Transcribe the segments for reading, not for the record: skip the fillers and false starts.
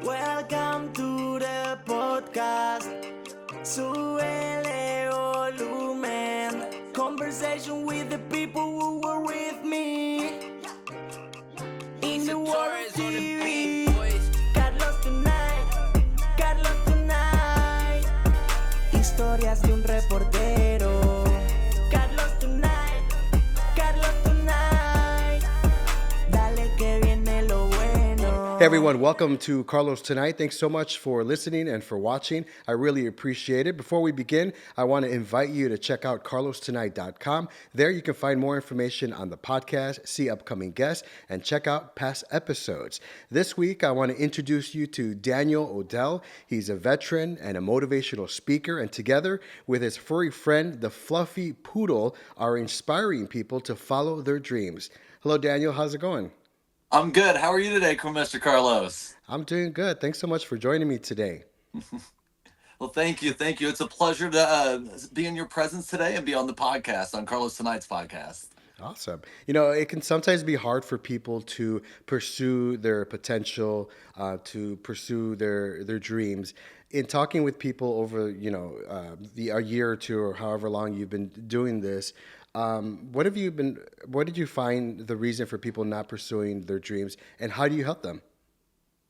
Welcome to the podcast. Súbele volumen. Conversation with the people who were with me. In the world of TV. Carlos tonight. Carlos tonight. Historias de un reportero. Carlos tonight. Carlos tonight. Dale que viene lo bueno. Hey everyone, welcome to Carlos Tonight. Thanks so much for listening and for watching. I really appreciate it. Before we begin, I want to invite you to check out carlostonight.com. There you can find more information on the podcast, see upcoming guests, and check out past episodes. This week, I want to introduce you to Daniel Odell. He's a veteran and a motivational speaker, and together with his furry friend, the Fluffy Poodle, are inspiring people to follow their dreams. Hello, Daniel. How's it going? I'm good. How are you today, Mr. Carlos? I'm doing good. Thanks so much for joining me today. Well, thank you. Thank you. It's a pleasure to be in your presence today and be on the podcast, on Carlos Tonight's podcast. Awesome. You know, it can sometimes be hard for people to pursue their potential, to pursue their dreams. In talking with people over, a year or two or however long you've been doing this, what did you find the reason for people not pursuing their dreams, and how do you help them?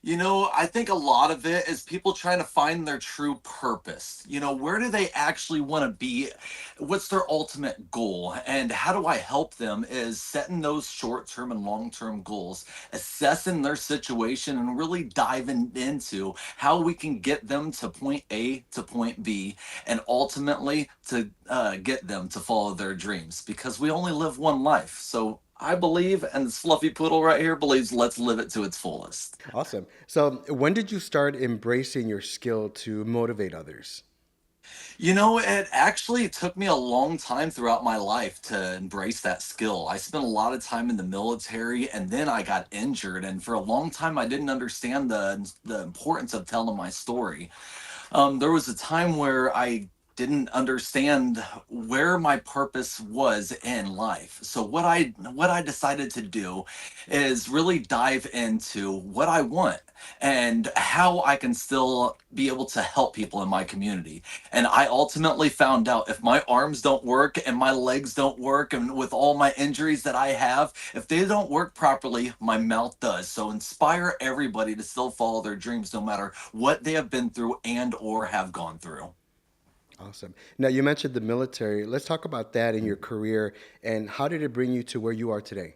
I think a lot of it is people trying to find their true purpose. Where do they actually want to be? What's their ultimate goal? And how do I help them is setting those short-term and long-term goals, assessing their situation, and really diving into how we can get them to point A to point B, and ultimately to get them to follow their dreams, because we only live one life. So I believe, and this fluffy poodle right here believes, let's live it to its fullest. Awesome. So, when did you start embracing your skill to motivate others? It actually took me a long time throughout my life to embrace that skill. I spent a lot of time in the military, and then I got injured. And for a long time, I didn't understand the importance of telling my story. There was a time where I didn't understand where my purpose was in life. So what I decided to do is really dive into what I want and how I can still be able to help people in my community. And I ultimately found out, if my arms don't work and my legs don't work, and with all my injuries that I have, if they don't work properly, my mouth does. So inspire everybody to still follow their dreams, no matter what they have been through and or have gone through. Awesome. Now, you mentioned the military. Let's talk about that in your career, and how did it bring you to where you are today?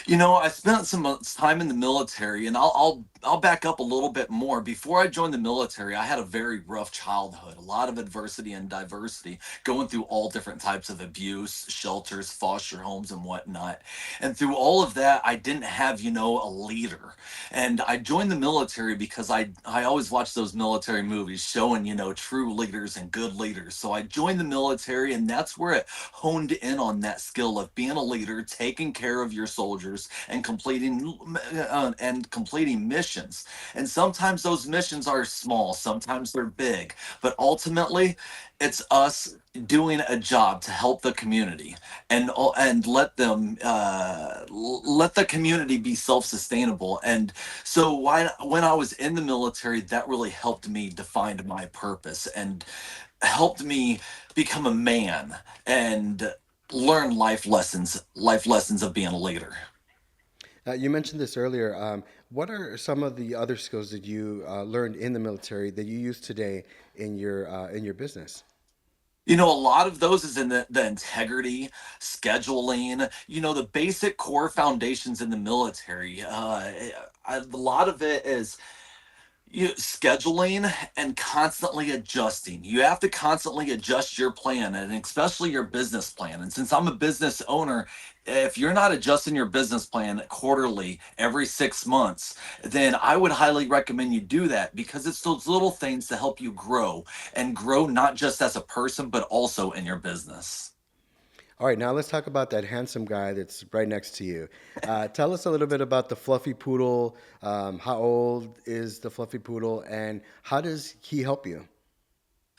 I spent some time in the military, and I'll back up a little bit more. Before I joined the military, I had a very rough childhood, a lot of adversity and diversity, going through all different types of abuse, shelters, foster homes, and whatnot. And through all of that, I didn't have, a leader. And I joined the military because I always watch those military movies showing, true leaders and good leaders. So I joined the military, and that's where it honed in on that skill of being a leader, taking care of your soldiers, and completing missions. And sometimes those missions are small, sometimes they're big, but ultimately it's us doing a job to help the community, and let the community be self-sustainable. And so when I was in the military, that really helped me define my purpose and helped me become a man and learn life lessons of being a leader. You mentioned this earlier. What are some of the other skills that you learned in the military that you use today in your business? A lot of those is in the integrity, scheduling, the basic core foundations in the military. A lot of it is scheduling and constantly adjusting. You have to constantly adjust your plan, and especially your business plan. And since I'm a business owner, if you're not adjusting your business plan quarterly every 6 months, then I would highly recommend you do that, because it's those little things to help you grow, and grow not just as a person, but also in your business. All right, now let's talk about that handsome guy that's right next to you. Tell us a little bit about the Fluffy Poodle. How old is the Fluffy Poodle, and how does he help you?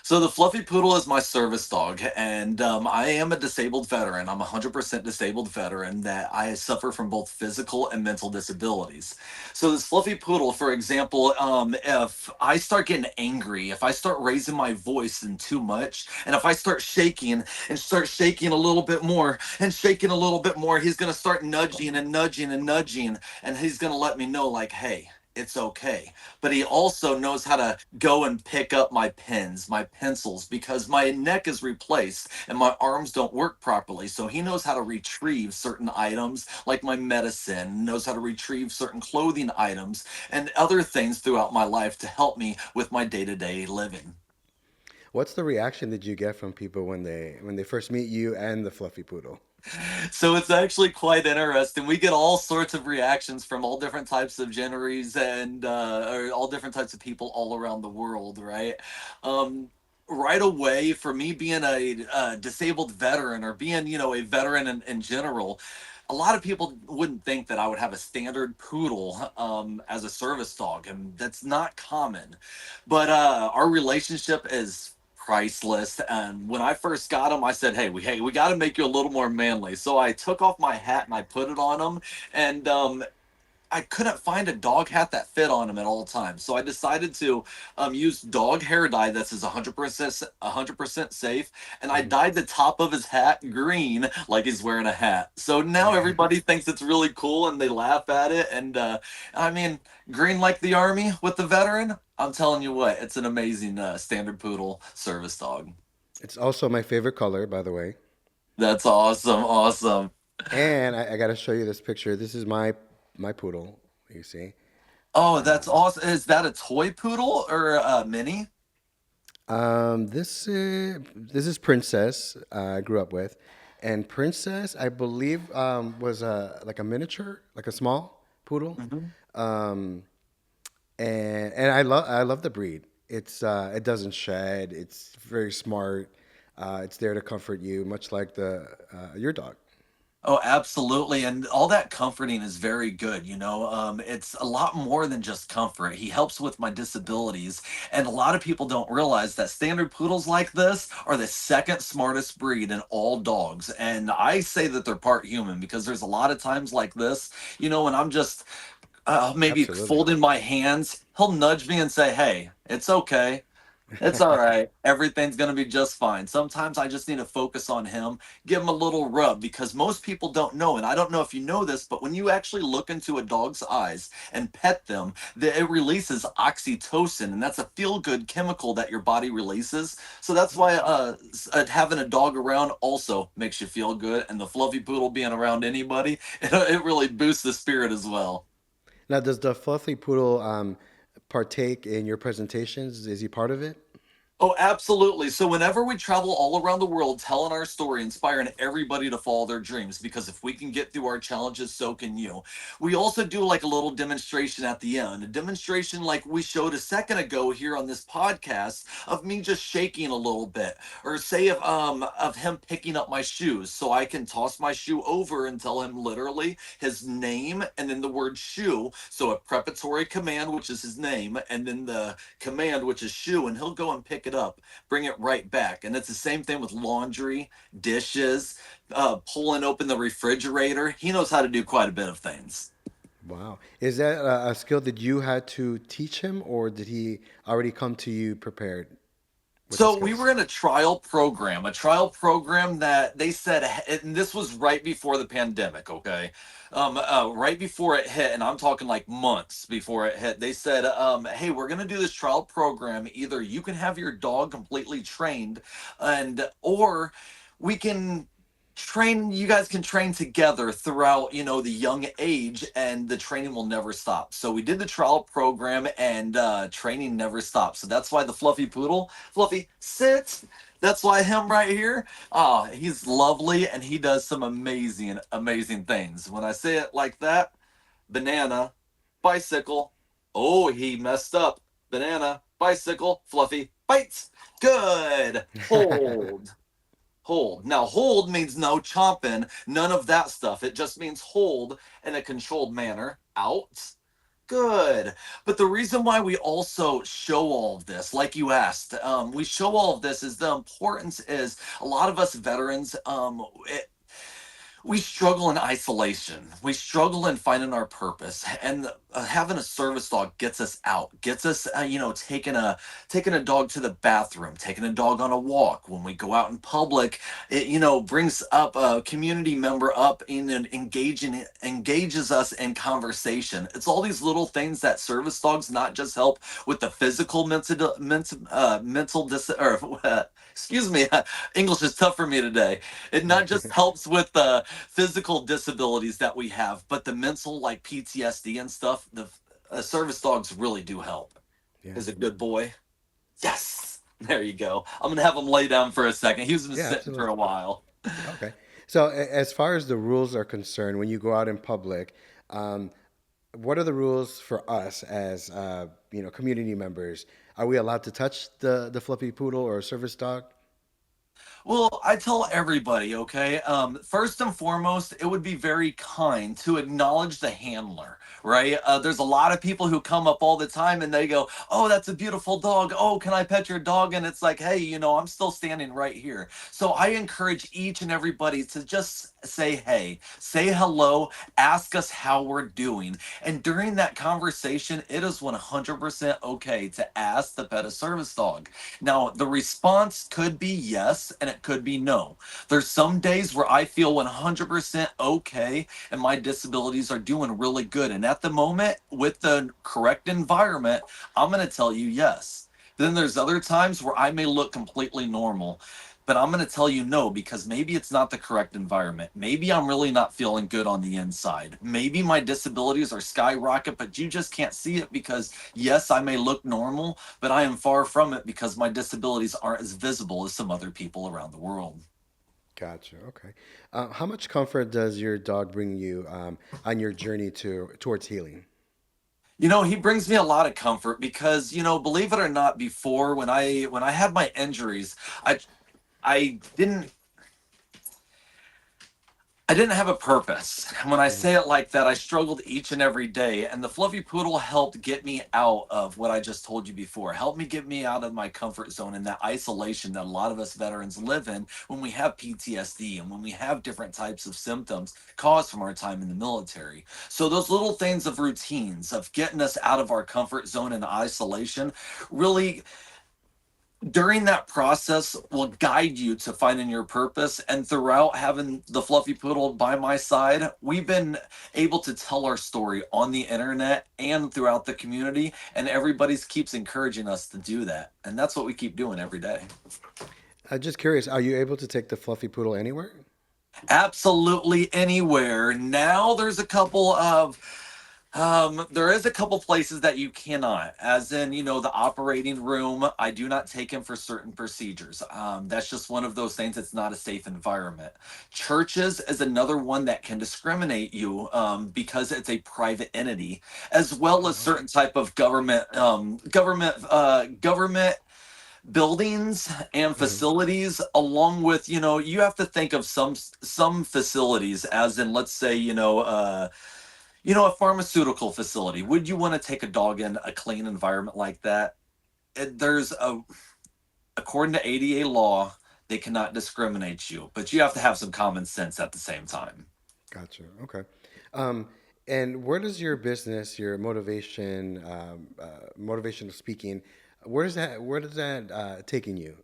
So the Fluffy Poodle is my service dog, and I am a disabled veteran. I'm a 100% disabled veteran that I suffer from both physical and mental disabilities. So this Fluffy Poodle, for example, if I start getting angry, if I start raising my voice and too much, and if I start shaking a little bit more and shaking a little bit more, he's gonna start nudging and nudging and nudging, and he's gonna let me know like, hey, it's okay. But he also knows how to go and pick up my pens, my pencils, because my neck is replaced and my arms don't work properly. So he knows how to retrieve certain items like my medicine, knows how to retrieve certain clothing items and other things throughout my life to help me with my day-to-day living. What's the reaction that you get from people when they first meet you and the fluffy poodle? So it's actually quite interesting. We get all sorts of reactions from all different types of genres and or all different types of people all around the world, right? Um, right away, for me being a disabled veteran or being, a veteran in general, a lot of people wouldn't think that I would have a standard poodle as a service dog, and that's not common. But our relationship is priceless. And when I first got him, I said, "Hey, we got to make you a little more manly." So I took off my hat and I put it on him, and I couldn't find a dog hat that fit on him at all times. So I decided to use dog hair dye that's 100% safe, and I Mhm. dyed the top of his hat green like he's wearing a hat. So now everybody thinks it's really cool and they laugh at it. And I mean, green like the army with the veteran. I'm telling you what, it's an amazing standard poodle service dog. It's also my favorite color, by the way. That's awesome, awesome. And I got to show you this picture. This is my poodle. You see. Oh, that's awesome. Is that a toy poodle or a mini? This is Princess. I grew up with, and Princess, I believe, was a like a miniature, like a small poodle. Mhm. Um, and I love the breed. It doesn't shed. It's very smart. It's there to comfort you, much like the your dog. Oh, absolutely. And all that comforting is very good. It's a lot more than just comfort. He helps with my disabilities. And a lot of people don't realize that standard poodles like this are the second smartest breed in all dogs. And I say that they're part human because there's a lot of times like this, when I'm just maybe Absolutely. folding my hands, he'll nudge me and say, "Hey, it's okay. It's all right. Everything's going to be just fine." Sometimes I just need to focus on him, give him a little rub because most people don't know. And I don't know if you know this, but when you actually look into a dog's eyes and pet them, it releases oxytocin. And that's a feel good chemical that your body releases. So that's why having a dog around also makes you feel good. And the fluffy poodle being around anybody, it really boosts the spirit as well. Now, does the fluffy poodle partake in your presentations? Is he part of it? Oh, absolutely. So whenever we travel all around the world telling our story, inspiring everybody to follow their dreams, because if we can get through our challenges, so can you. We also do like a little demonstration at the end, a demonstration like we showed a second ago here on this podcast of me just shaking a little bit, or say of him picking up my shoes. So I can toss my shoe over and tell him literally his name and then the word shoe. So a preparatory command, which is his name, and then the command, which is shoe, and he'll go and pick it up, bring it right back. And it's the same thing with laundry, dishes, pulling open the refrigerator. He knows how to do quite a bit of things. Wow. Is that a skill that you had to teach him, or did he already come to you prepared with the So we skills? were in a trial program that they said, and this was right before the pandemic, okay? Right before it hit, and I'm talking like months before it hit, they said, hey, we're going to do this trial program. Either you can have your dog completely trained, or we can you guys can train together throughout the young age, and the training will never stop. So we did the trial program, and training never stops. So that's why the fluffy poodle, Fluffy, sit. That's why him right here, he's lovely, and he does some amazing, amazing things. When I say it like that, banana, bicycle. Oh, he messed up. Banana, bicycle, Fluffy, bites. Good. Hold. Hold. Now, hold means no chomping, none of that stuff. It just means hold in a controlled manner. Out. Good. But the reason why we also show all of this, like you asked, we show all of this is the importance is a lot of us veterans, we struggle in isolation. We struggle in finding our purpose, and having a service dog gets us out, gets us, taking a dog to the bathroom, taking a dog on a walk. When we go out in public, it brings up a community member up in and engages us in conversation. It's all these little things that service dogs not just help with the physical mental or excuse me, English is tough for me today. It not just helps with the physical disabilities that we have, but the mental, like PTSD and stuff. The service dogs really do help. Yeah. Is a good boy. Yes, there you go. I'm gonna have him lay down for a second. He was been Yeah, sitting for absolutely. a while. Okay. So, as far as the rules are concerned, when you go out in public, um, what are the rules for us as community members? Are we allowed to touch the fluffy poodle or service dog? Well, I tell everybody, okay, first and foremost, it would be very kind to acknowledge the handler, right? There's a lot of people who come up all the time and they go, "Oh, that's a beautiful dog. Oh, can I pet your dog?" And it's like, hey, I'm still standing right here. So I encourage each and everybody to just say hey, say hello, ask us how we're doing. And during that conversation, it is 100% okay to ask the pet a service dog. Now, the response could be yes and it could be no. There's some days where I feel 100% okay and my disabilities are doing really good. And at the moment, with the correct environment, I'm going to tell you yes. Then there's other times where I may look completely normal, but I'm going to tell you no because maybe it's not the correct environment. Maybe I'm really not feeling good on the inside. Maybe my disabilities are skyrocket, but you just can't see it because, yes, I may look normal, but I am far from it because my disabilities aren't as visible as some other people around the world. Gotcha. Okay. How much comfort does your dog bring you on your journey towards healing? He brings me a lot of comfort because, believe it or not, before when I had my injuries, I I didn't I didn't have a purpose. And when I Mhm. say it like that, I struggled each and every day. And the Fluffy Poodle helped get me out of what I just told you before, helped me get me out of my comfort zone and that isolation that a lot of us veterans live in when we have PTSD and when we have different types of symptoms caused from our time in the military. So, those little things of routines of getting us out of our comfort zone and isolation really during that process will guide you to finding your purpose. And throughout having the Fluffy Poodle by my side, we've been able to tell our story on the internet and throughout the community, and everybody keeps encouraging us to do that, and that's what we keep doing every day. Just curious, are you able to take the fluffy poodle anywhere? Absolutely anywhere. Now there's a couple of there is a couple places that you cannot, as in, the operating room. I do not take him for certain procedures. That's just one of those things. It's not a safe environment. Churches is another one that can discriminate you because it's a private entity, as well as Oh, certain type of government buildings and hmm. facilities. Along with, you have to think of some facilities, as in, let's say, a pharmaceutical facility. Would you want to take a dog in a clean environment like that? There's according to ADA law, they cannot discriminate you, but you have to have some common sense at the same time. Gotcha. Okay. Um, and where does your business, your motivational speaking, where does that taking you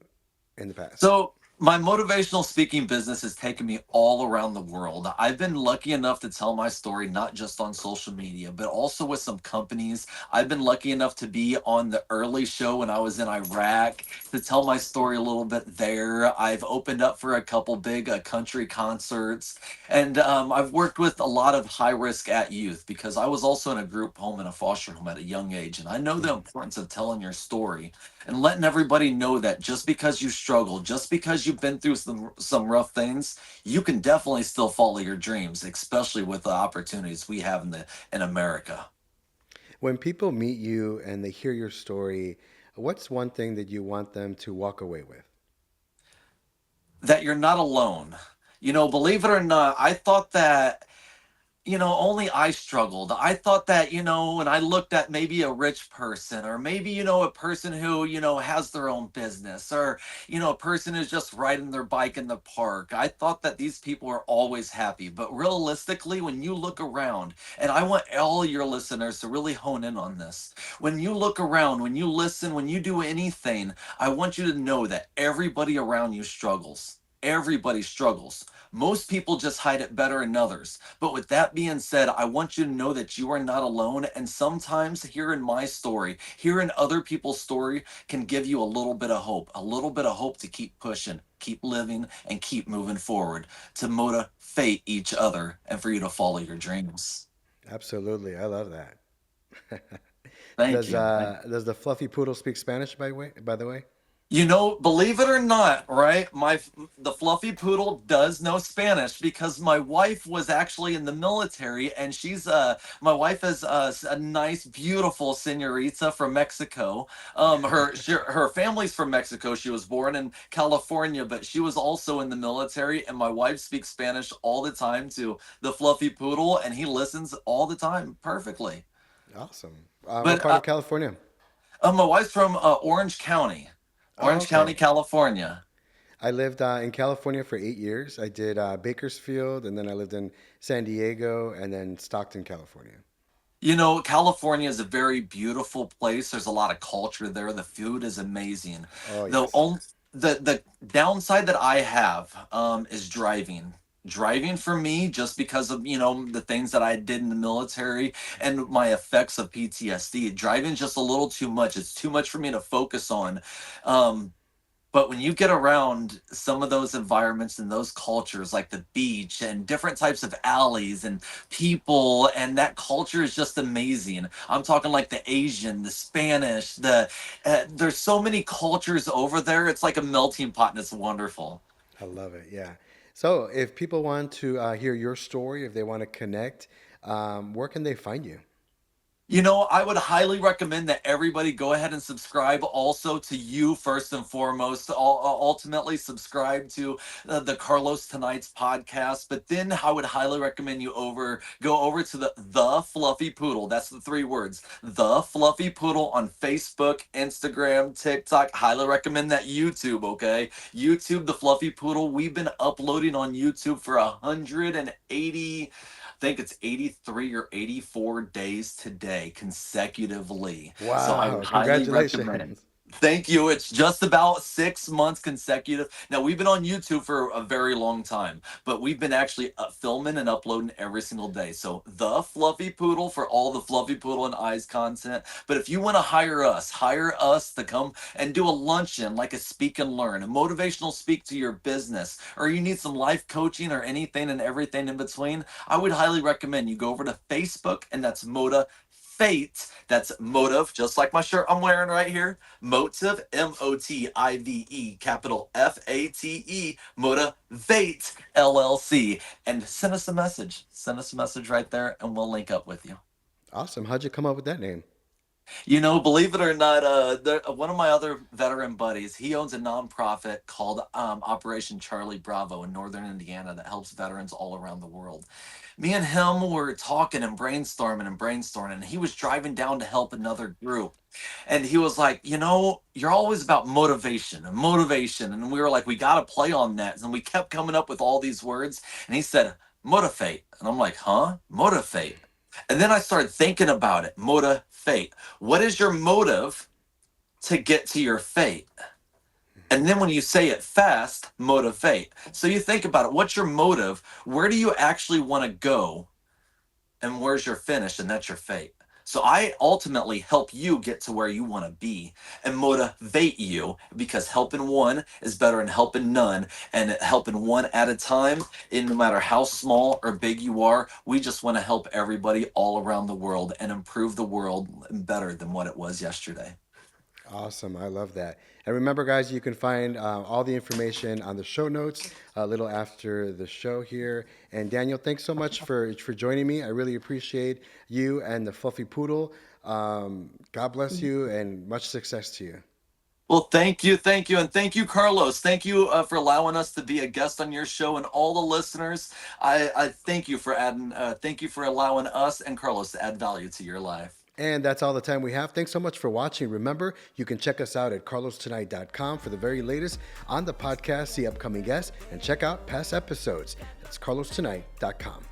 in the past? So, my motivational speaking business has taken me all around the world. I've been lucky enough to tell my story not just on social media, but also with some companies. I've been lucky enough to be on the early show when I was in Iraq to tell my story a little bit there. I've opened up for a couple big country concerts, and I've worked with a lot of high risk at youth because I was also in a group home and a foster home at a young age. And I know the Mhm. importance of telling your story and letting everybody know that just because you struggle, just because you've been through some rough things, you can definitely still follow your dreams, especially with the opportunities we have in America. When people meet you and they hear your story, what's one thing that you want them to walk away with? That you're not alone. Believe it or not, I thought that only I struggled. I thought that, when I looked at maybe a rich person, or maybe, a person who, has their own business, or, a person who's just riding their bike in the park, I thought that these people are always happy. But realistically, when you look around, and I want all your listeners to really hone in on this, when you look around, when you listen, when you do anything, I want you to know that everybody around you struggles. Everybody struggles. Most people just hide it better than others. But with that being said, I want you to know that you are not alone. And sometimes hearing my story, hearing other people's story can give you a little bit of hope to keep pushing, keep living, and keep moving forward, to motivate each other and for you to follow your dreams. Absolutely, I love that. Thank Does you. does the fluffy poodle speak Spanish by the way? Believe it or not, right? The fluffy poodle does know Spanish because my wife was actually in the military, and my wife is a nice, beautiful señorita from Mexico. Her family's from Mexico. She was born in California, but she was also in the military. And my wife speaks Spanish all the time to the fluffy poodle, and he listens all the time perfectly. Awesome. What But part of California? my wife's from Oh, Orange County, okay. California. I lived in California for 8 years. I did Bakersfield, and then I lived in San Diego, and then Stockton, California. California is a very beautiful place. There's a lot of culture there. The food is amazing. Oh, The yes. only the downside that I have is driving. Driving for me, just because of the things that I did in the military and my effects of PTSD. Driving just a little too much. It's too much for me to focus on. Um, but when you get around some of those environments and those cultures, like the beach and different types of alleys and people, and that culture is just amazing. I'm talking like the Asian, the Spanish, there's so many cultures over there. It's like a melting pot, and it's wonderful. I love it. Yeah. So, if people want to hear your story, if they want to connect, where can they find you? I would highly recommend that everybody go ahead and subscribe also to you first and foremost. Ultimately, subscribe to the Carlos Tonight's podcast. But then I would highly recommend you go over to the Fluffy Poodle. That's the three words. The Fluffy Poodle on Facebook, Instagram, TikTok. Highly recommend that YouTube, okay? YouTube, the Fluffy Poodle. We've been uploading on YouTube for 180, think it's 83 or 84 days today consecutively. So I would Wow. highly recommend. Congratulations. Thank you. It's just about 6 months consecutive. Now, we've been on YouTube for a very long time, but we've been actually filming and uploading every single day. So, the Fluffy Poodle for all the Fluffy Poodle and Eyes content. But if you want to hire us to come and do a luncheon, like a speak and learn, a motivational speak to your business, or you need some life coaching or anything and everything in between, I would highly recommend you go over to Facebook, and that's MotiveFate. That's Motive, just like my shirt I'm wearing right here. Motive, Motive, capital Fate, Motivate LLC. And send us a message. Send us a message right there, and we'll link up with you. Awesome. How'd you come up with that name? Believe it or not, one of my other veteran buddies, he owns a nonprofit called Operation Charlie Bravo in Northern Indiana that helps veterans all around the world. Me and him were talking and brainstorming, and he was driving down to help another group. And he was like, you're always about motivation and motivation. And we were like, we got to play on that. And we kept coming up with all these words. And he said, motivate. And I'm like, huh? Motivate. And then I started thinking about it. Motivate. What is your motive to get to your fate? And then when you say it fast, motivate. So you think about it. What's your motive? Where do you actually want to go? And where's your finish? And that's your fate. So I ultimately help you get to where you want to be and motivate you, because helping one is better than helping none. And helping one at a time, and no matter how small or big you are, we just want to help everybody all around the world and improve the world better than what it was yesterday. Awesome. I love that. And remember, guys, you can find all the information on the show notes a little after the show here. And Daniel, thanks so much for joining me. I really appreciate you and the Fluffy Poodle. God bless you and much success to you. Well, thank you, and thank you, Carlos. Thank you for allowing us to be a guest on your show, and all the listeners. I thank you for adding. Thank you for allowing us and Carlos to add value to your life. And that's all the time we have. Thanks so much for watching. Remember, you can check us out at carlostonight.com for the very latest on the podcast, see upcoming guests, and check out past episodes. That's carlostonight.com.